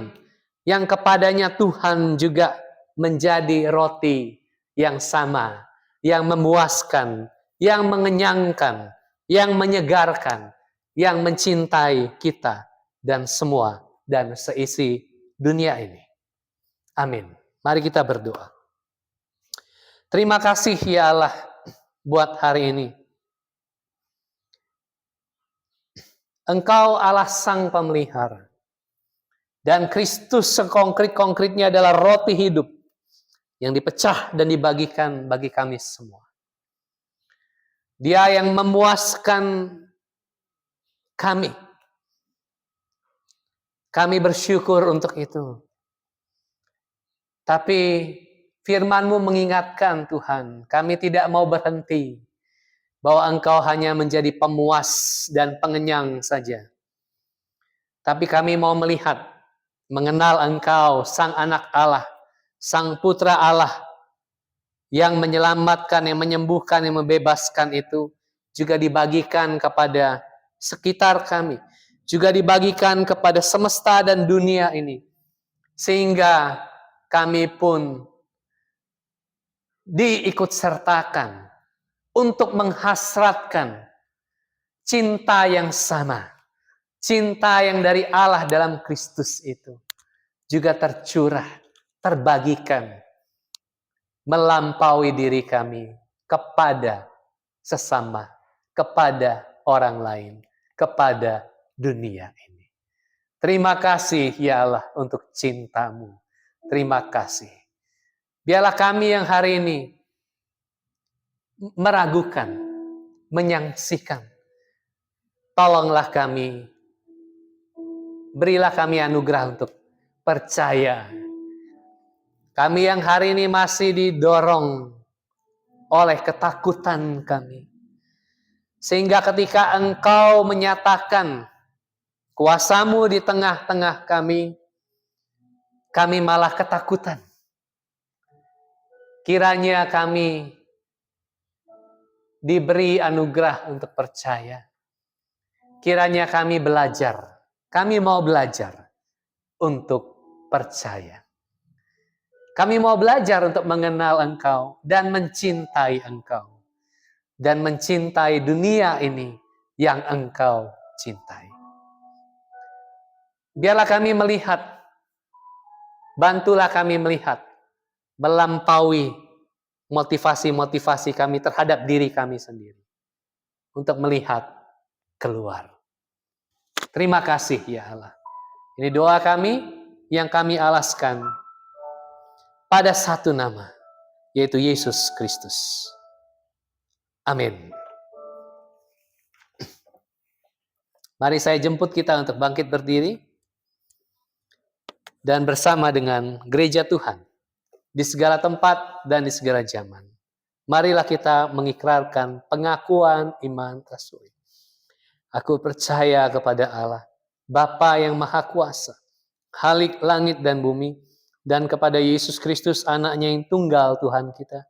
yang kepadanya Tuhan juga menjadi roti yang sama, yang memuaskan, yang mengenyangkan, yang menyegarkan, yang mencintai kita dan semua dan seisi dunia ini. Amin. Mari kita berdoa. Terima kasih ya Allah buat hari ini. Engkau Allah Sang Pemelihara. Dan Kristus sekonkret-konkretnya adalah roti hidup yang dipecah dan dibagikan bagi kami semua. Dia yang memuaskan kami. Kami bersyukur untuk itu. Tapi firman-Mu mengingatkan Tuhan, kami tidak mau berhenti. Bahwa Engkau hanya menjadi pemuas dan pengenyang saja. Tapi kami mau melihat, mengenal Engkau, Sang Anak Allah, Sang Putra Allah, yang menyelamatkan, yang menyembuhkan, yang membebaskan itu, juga dibagikan kepada sekitar kami. Juga dibagikan kepada semesta dan dunia ini. Sehingga kami pun diikut sertakan untuk menghasratkan cinta yang sama. Cinta yang dari Allah dalam Kristus itu juga tercurah, terbagikan, melampaui diri kami kepada sesama, kepada orang lain, kepada dunia ini. Terima kasih ya Allah untuk cinta-Mu. Terima kasih. Biarlah kami yang hari ini meragukan, menyaksikan. Tolonglah kami, berilah kami anugerah untuk percaya. Kami yang hari ini masih didorong oleh ketakutan kami. Sehingga ketika Engkau menyatakan kuasa-Mu di tengah-tengah kami malah ketakutan. Kiranya kami diberi anugerah untuk percaya. Kiranya kami belajar. Kami mau belajar untuk percaya. Kami mau belajar untuk mengenal Engkau dan mencintai Engkau. Dan mencintai dunia ini yang Engkau cintai. Biarlah kami melihat, bantulah kami melihat, melampaui motivasi-motivasi kami terhadap diri kami sendiri. Untuk melihat keluar. Terima kasih ya Allah. Ini doa kami yang kami alaskan pada satu nama, yaitu Yesus Kristus. Amin. Mari saya jemput kita untuk bangkit berdiri dan bersama dengan gereja Tuhan di segala tempat dan di segala zaman. Marilah kita mengikrarkan pengakuan iman rasuli. Aku percaya kepada Allah, Bapa yang Maha Kuasa, Khalik langit dan bumi, dan kepada Yesus Kristus, anaknya yang tunggal Tuhan kita,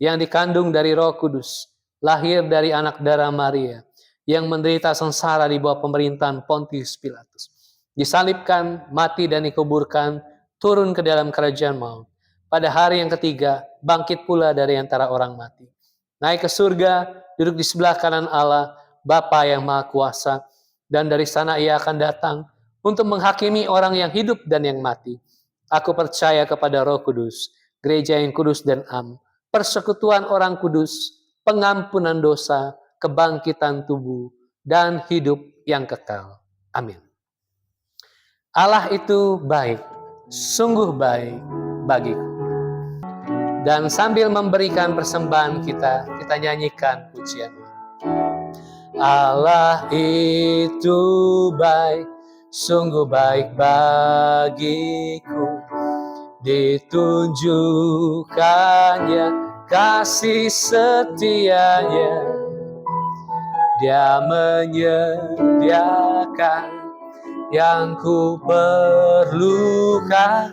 yang dikandung dari Roh Kudus, lahir dari anak darah Maria, yang menderita sengsara di bawah pemerintahan Pontius Pilatus, disalibkan, mati dan dikuburkan, turun ke dalam kerajaan maut. Pada hari yang ketiga, bangkit pula dari antara orang mati. Naik ke surga, duduk di sebelah kanan Allah, Bapa yang Maha Kuasa, dan dari sana ia akan datang untuk menghakimi orang yang hidup dan yang mati. Aku percaya kepada Roh Kudus, gereja yang kudus dan am, persekutuan orang kudus, pengampunan dosa, kebangkitan tubuh, dan hidup yang kekal. Amin. Allah itu baik, sungguh baik bagiku. Dan sambil memberikan persembahan kita nyanyikan pujian. Allah itu baik, sungguh baik bagiku, ditunjukkannya kasih setianya. Dia menyediakan yang ku perlukan,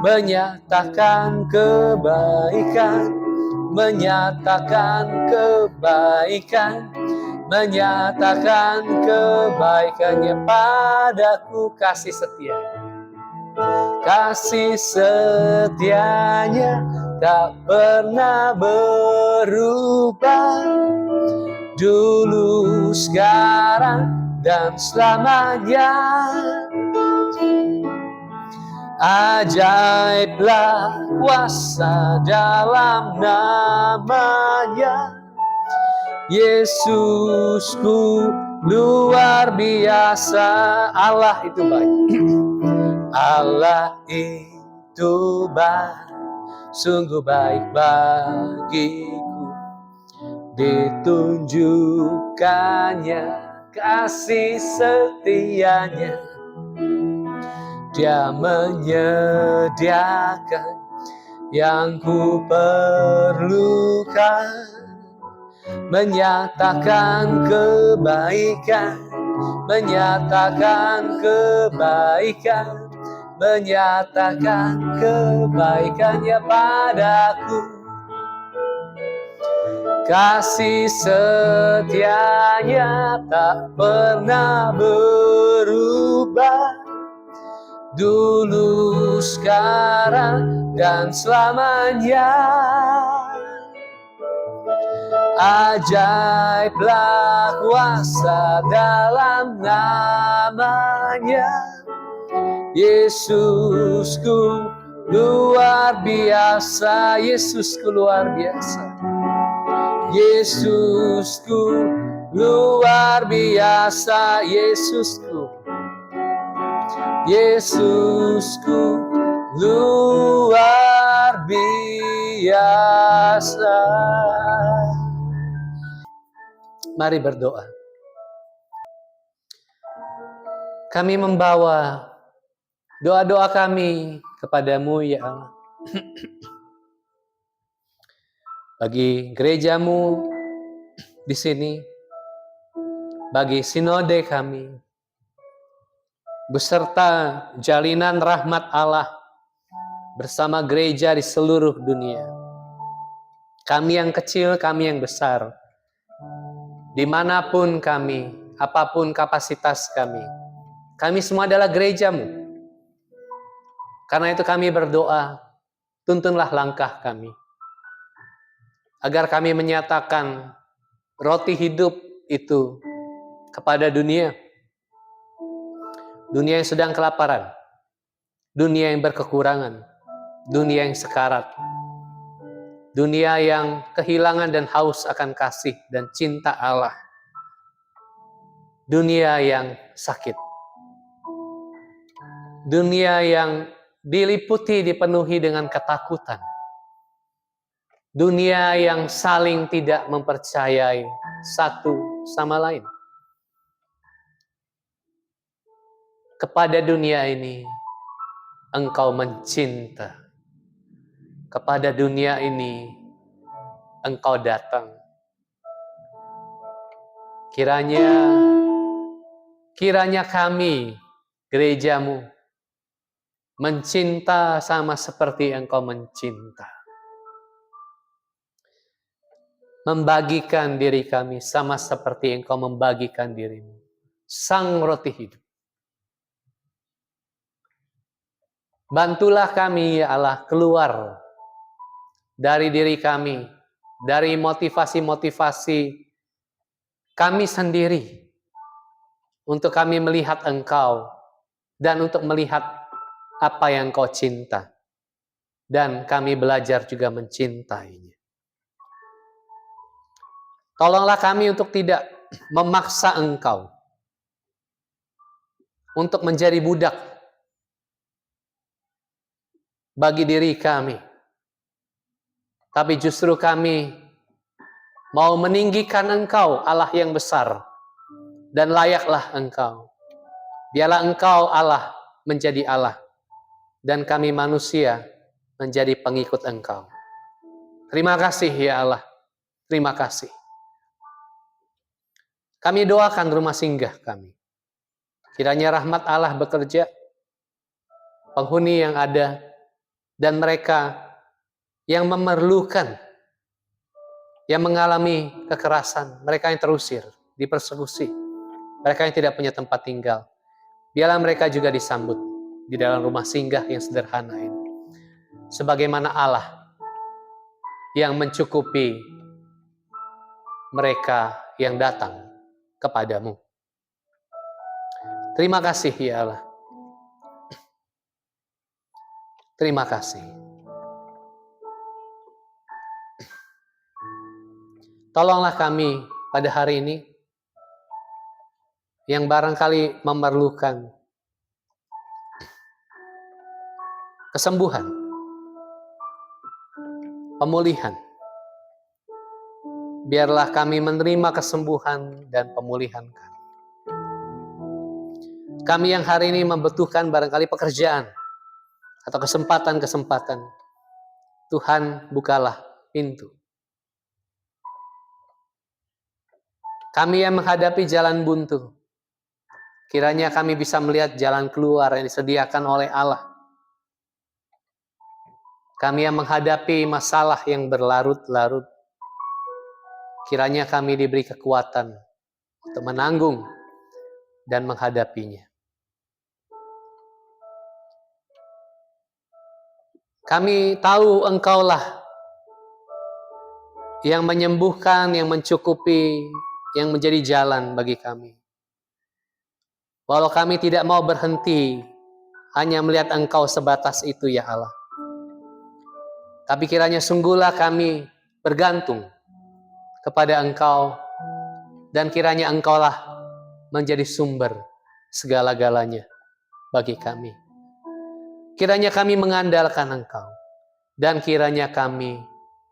menyatakan kebaikan, menyatakan kebaikan, menyatakan kebaikannya padaku, kasih setia. Kasih setianya tak pernah berubah, dulu, sekarang, dan selamanya. Ajaiblah kuasa dalam namanya, Yesusku luar biasa. Allah itu baik. Allah itu baik, sungguh baik bagiku, ditunjukkannya kasih setianya. Dia menyediakan yang ku perlukan, menyatakan kebaikan, menyatakan kebaikan, menyatakan kebaikannya padaku. Kasih setianya tak pernah berubah, dulu, sekarang, dan selamanya. Ajaiblah kuasa dalam namanya, Yesusku luar biasa, Yesusku luar biasa, Yesusku luar biasa, Yesusku, Yesusku luar biasa. Mari berdoa. Kami membawa doa-doa kami kepadamu, ya Allah. Bagi gerejamu di sini, bagi sinode kami, beserta jalinan rahmat Allah bersama gereja di seluruh dunia. Kami yang kecil, kami yang besar, dimanapun kami, apapun kapasitas kami semua adalah gerejamu. Karena itu kami berdoa, tuntunlah langkah kami, agar kami menyatakan roti hidup itu kepada dunia. Dunia yang sedang kelaparan, dunia yang berkekurangan, dunia yang sekarat, dunia yang kehilangan dan haus akan kasih dan cinta Allah, dunia yang sakit, dunia yang dipenuhi dengan ketakutan, dunia yang saling tidak mempercayai satu sama lain. Kepada dunia ini Engkau mencinta. Kepada dunia ini Engkau datang. Kiranya kami, gerejamu, mencinta sama seperti Engkau mencinta. Membagikan diri kami sama seperti Engkau membagikan dirimu. Sang roti hidup. Bantulah kami ya Allah keluar dari diri kami, dari motivasi-motivasi kami sendiri, untuk kami melihat Engkau, dan untuk melihat apa yang Engkau cinta. Dan kami belajar juga mencintainya. Tolonglah kami untuk tidak memaksa Engkau untuk menjadi budak bagi diri kami. Tapi justru kami mau meninggikan Engkau, Allah yang besar. Dan layaklah Engkau. Biarlah Engkau Allah menjadi Allah. Dan kami manusia menjadi pengikut Engkau. Terima kasih ya Allah. Terima kasih. Kami doakan rumah singgah kami. Kiranya rahmat Allah bekerja. Penghuni yang ada. Dan mereka yang memerlukan. Yang mengalami kekerasan. Mereka yang terusir. Dipersekusi. Mereka yang tidak punya tempat tinggal. Biarlah mereka juga disambut. Di dalam rumah singgah yang sederhana ini. Sebagaimana Allah yang mencukupi mereka yang datang kepadamu. Terima kasih ya Allah. Terima kasih. Tolonglah kami pada hari ini yang barangkali memerlukan kesembuhan, pemulihan. Biarlah kami menerima kesembuhan dan pemulihan kami. Kami yang hari ini membutuhkan barangkali pekerjaan atau kesempatan-kesempatan. Tuhan, bukalah pintu. Kami yang menghadapi jalan buntu. Kiranya kami bisa melihat jalan keluar yang disediakan oleh Allah. Kami yang menghadapi masalah yang berlarut-larut. Kiranya kami diberi kekuatan untuk menanggung dan menghadapinya. Kami tahu Engkaulah yang menyembuhkan, yang mencukupi, yang menjadi jalan bagi kami. Walau kami tidak mau berhenti hanya melihat Engkau sebatas itu ya Allah. Tapi kiranya sungguhlah kami bergantung kepada Engkau. Dan kiranya Engkaulah menjadi sumber segala-galanya bagi kami. Kiranya kami mengandalkan Engkau. Dan kiranya kami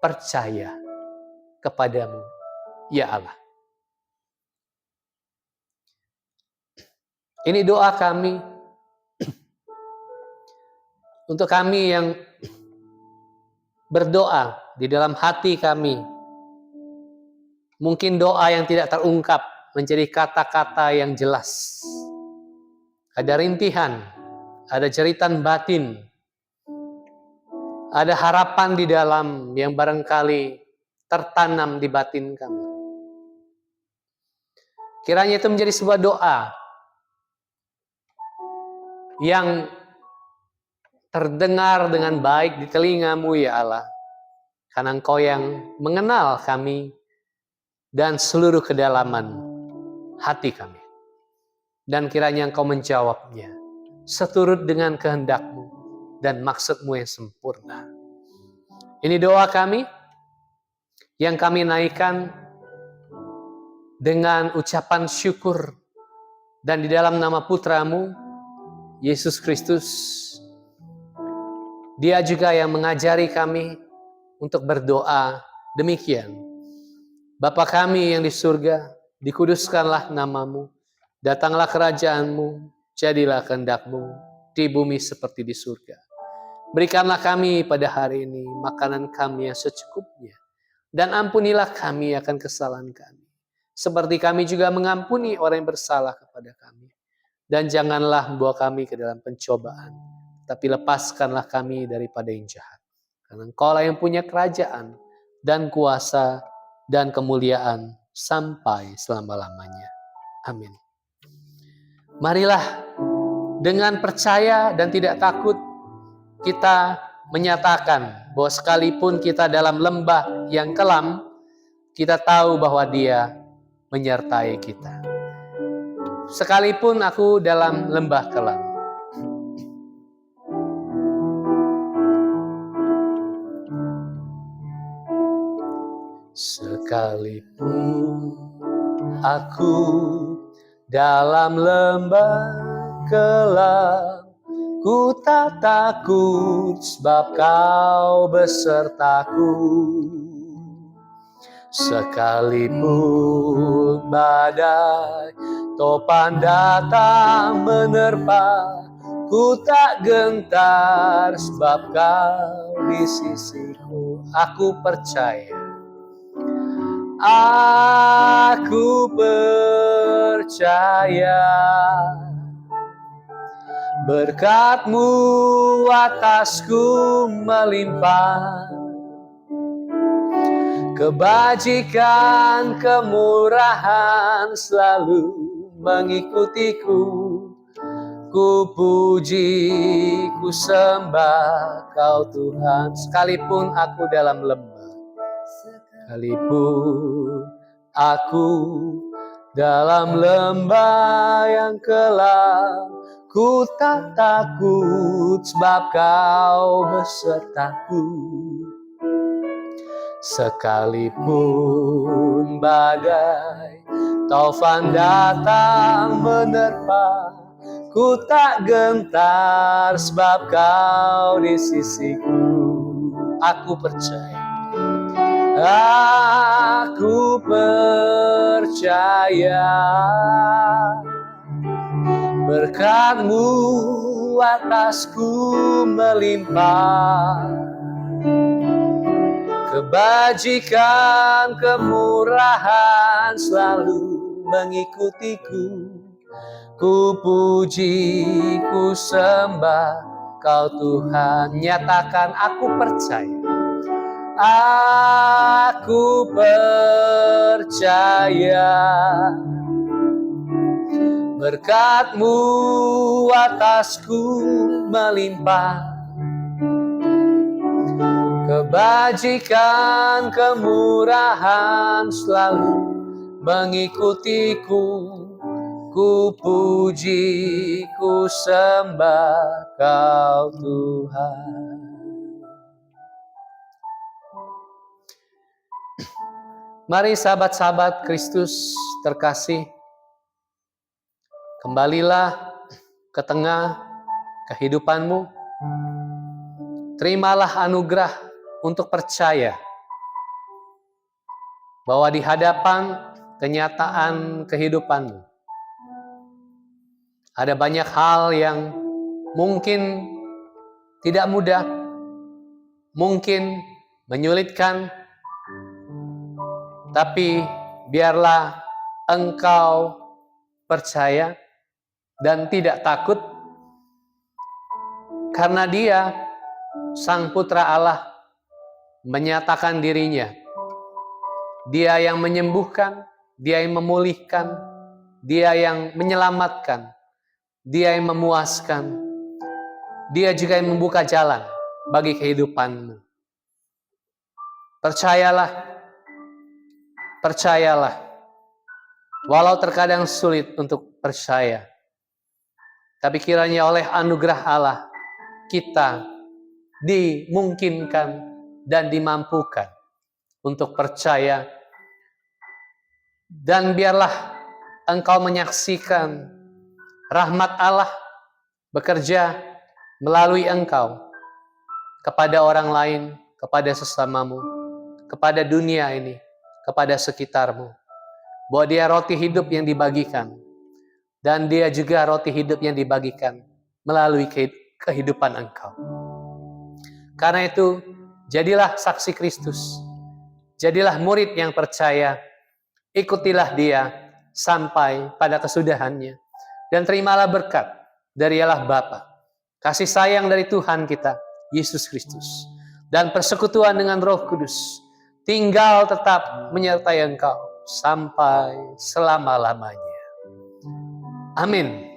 percaya kepadamu ya Allah. Ini doa kami untuk kami yang berdoa di dalam hati kami. Mungkin doa yang tidak terungkap menjadi kata-kata yang jelas. Ada rintihan, ada jeritan batin, ada harapan di dalam yang barangkali tertanam di batin kami. Kiranya itu menjadi sebuah doa yang terdengar dengan baik di telingamu ya Allah. Karena Engkau yang mengenal kami dan seluruh kedalaman hati kami. Dan kiranya Engkau menjawabnya seturut dengan kehendak-Mu dan maksud-Mu yang sempurna. Ini doa kami yang kami naikkan dengan ucapan syukur dan di dalam nama Putra-Mu Yesus Kristus. Dia juga yang mengajari kami untuk berdoa demikian. Bapa kami yang di surga, dikuduskanlah nama-Mu, datanglah kerajaan-Mu, jadilah kehendak-Mu di bumi seperti di surga. Berikanlah kami pada hari ini makanan kami yang secukupnya, dan ampunilah kami akan kesalahan kami, seperti kami juga mengampuni orang yang bersalah kepada kami. Dan janganlah membawa kami ke dalam pencobaan, tapi lepaskanlah kami daripada yang jahat. Karena Engkaulah yang punya kerajaan dan kuasa dan kemuliaan sampai selama-lamanya. Amin. Marilah dengan percaya dan tidak takut kita menyatakan bahwa sekalipun kita dalam lembah yang kelam, kita tahu bahwa Dia menyertai kita. Sekalipun aku dalam lembah kelam. Sekalipun aku dalam lembah kelam, ku tak takut sebab Kau besertaku. Sekalipun badai topan datang menerpa, ku tak gentar sebab Kau di sisiku. Aku percaya. Aku percaya berkat-Mu atasku melimpah, kebajikan kemurahan selalu mengikutiku. Ku puji, ku sembah Kau Tuhan. Sekalipun aku dalam lembah, sekalipun aku dalam lembah yang kelam, ku tak takut sebab Kau besertaku. Sekalipun badai taufan datang menerpa, ku tak gentar sebab Kau di sisiku. Aku percaya. Aku percaya berkat-Mu atasku melimpah, kebajikan kemurahan selalu mengikutiku. Ku puji, ku sembah Kau Tuhan. Nyatakan aku percaya. Aku percaya berkat-Mu atasku melimpah, kebajikan kemurahan selalu mengikutiku. Ku puji, ku sembah Kau Tuhan. Mari sahabat-sahabat Kristus terkasih, kembalilah ke tengah kehidupanmu. Terimalah anugerah untuk percaya bahwa di hadapan kenyataan kehidupanmu ada banyak hal yang mungkin tidak mudah, mungkin menyulitkan, tapi biarlah engkau percaya dan tidak takut, karena Dia, Sang Putra Allah, menyatakan dirinya. Dia yang menyembuhkan, Dia yang memulihkan, Dia yang menyelamatkan, Dia yang memuaskan, Dia juga yang membuka jalan bagi kehidupanmu. Percayalah. Percayalah, walau terkadang sulit untuk percaya, tapi kiranya oleh anugerah Allah kita dimungkinkan dan dimampukan untuk percaya, dan biarlah engkau menyaksikan rahmat Allah bekerja melalui engkau kepada orang lain, kepada sesamamu, kepada dunia ini, kepada sekitarmu, bahwa Dia roti hidup yang dibagikan, dan Dia juga roti hidup yang dibagikan melalui kehidupan engkau. Karena itu, jadilah saksi Kristus, jadilah murid yang percaya, ikutilah Dia sampai pada kesudahannya, dan terimalah berkat dari Allah Bapa, kasih sayang dari Tuhan kita, Yesus Kristus, dan persekutuan dengan Roh Kudus, tinggal tetap menyertai engkau sampai selama-lamanya. Amin.